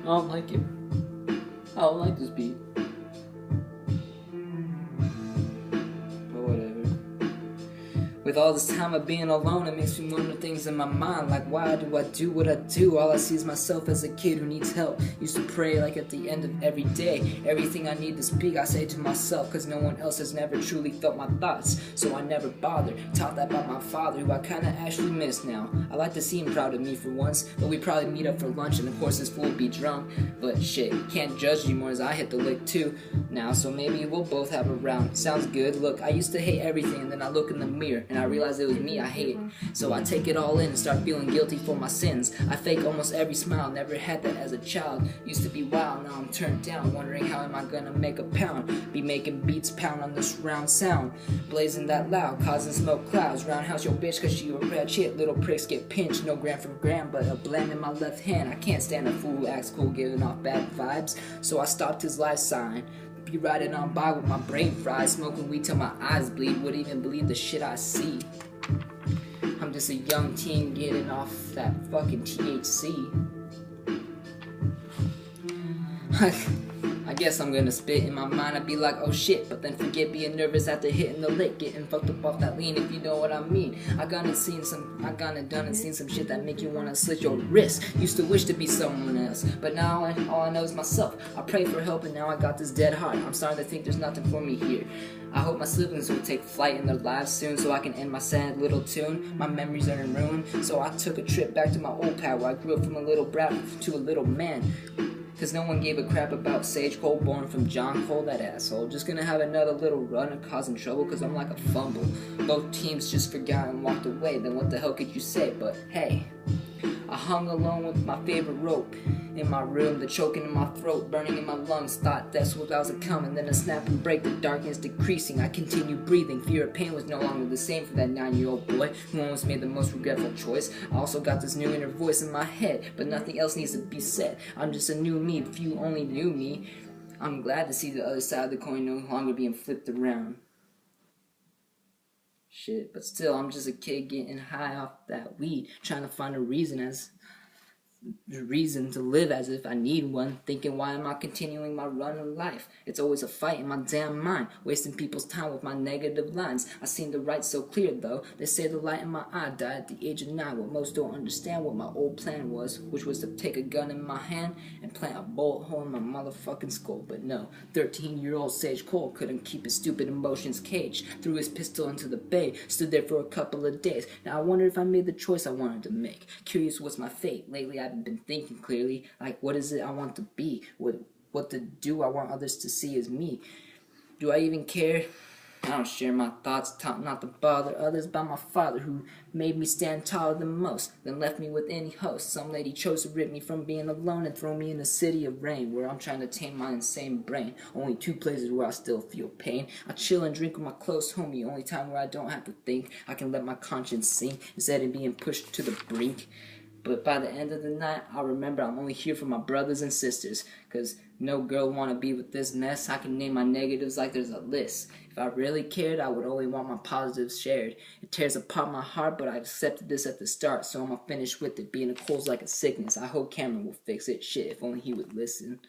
I don't like it. I don't like this beat. But whatever. With all this time of being alone, it makes me wonder things in my mind, like why do I do what I do? All I see is myself as a kid who needs help. Used to pray like at the end of every day. Everything I need to speak, I say to myself, cause no one else has never truly felt my thoughts. So I never bother. Taught that by my father, who I kinda actually miss now. I like to see him proud of me for once, but we probably meet up for lunch and of course this fool would be drunk. But shit, can't judge anymore as I hit the lick too now, so maybe we'll both have a round. Sounds good. Look, I used to hate everything, and then I look in the mirror and I realize it was me I hate. So I take it all in and start feeling guilty for my sins. I fake almost every smile, never had that as a child. Used to be wild, now I'm turned down, wondering how am I gonna make a pound. Be making beats pound on this round sound, blazing that loud, causing smoke clouds. Roundhouse your bitch cause she a red shit. Little pricks get pinched, no gram from gram, but a blend in my left hand. I can't stand a fool who acts cool, giving off bad vibes, so I stopped his life sign. Be riding on by with my brain fried, smoking weed till my eyes bleed. Wouldn't even believe the shit I see. I'm just a young teen getting off that fucking THC. I guess I'm gonna spit in my mind. I'd be like, oh shit, but then forget being nervous after hitting the lick, getting fucked up off that lean, if you know what I mean. I gone and done and seen some shit that make you wanna slit your wrist. Used to wish to be someone else, but now all I know is myself. I pray for help and now I got this dead heart. I'm starting to think there's nothing for me here. I hope my siblings will take flight in their lives soon, so I can end my sad little tune. My memories are in ruin, so I took a trip back to my old pad where I grew up from a little brat to a little man. Cause no one gave a crap about Sage Cole, born from John Cole, that asshole. Just gonna have another little run of causing trouble cause I'm like a fumble. Both teams just forgot and walked away, then what the hell could you say? But hey, I hung alone with my favorite rope in my room, the choking in my throat, burning in my lungs. Thought that's what was coming, then a snap and break, the darkness decreasing. I continued breathing. Fear of pain was no longer the same for that 9-year-old boy who almost made the most regretful choice. I also got this new inner voice in my head, but nothing else needs to be said. I'm just a new me. If you only knew me, I'm glad to see the other side of the coin no longer being flipped around. Shit, but still, I'm just a kid getting high off that weed, trying to find a reason to live as if I need one, thinking why am I continuing my run in life? It's always a fight in my damn mind, wasting people's time with my negative lines. I seem to write so clear though. They say the light in my eye died at the age of 9. What most don't understand what my old plan was, which was to take a gun in my hand and plant a bullet hole in my motherfucking skull. But no, 13-year-old Sage Cole couldn't keep his stupid emotions caged. Threw his pistol into the bay, stood there for a couple of days. Now I wonder if I made the choice I wanted to make. Curious what's my fate. Lately I've been thinking clearly, like what is it I want to be? What to do I want others to see as me? Do I even care? I don't share my thoughts, taught not to bother others by my father, who made me stand taller than most, then left me with any host. Some lady chose to rip me from being alone and throw me in a city of rain, where I'm trying to tame my insane brain. Only 2 places where I still feel pain. I chill and drink with my close homie, only time where I don't have to think. I can let my conscience sink, instead of being pushed to the brink. But by the end of the night, I'll remember I'm only here for my brothers and sisters. Cause no girl wanna be with this mess. I can name my negatives like there's a list. If I really cared, I would only want my positives shared. It tears apart my heart, but I accepted this at the start, so I'ma finish with it. Being a cold's like a sickness. I hope Cameron will fix it. Shit, if only he would listen.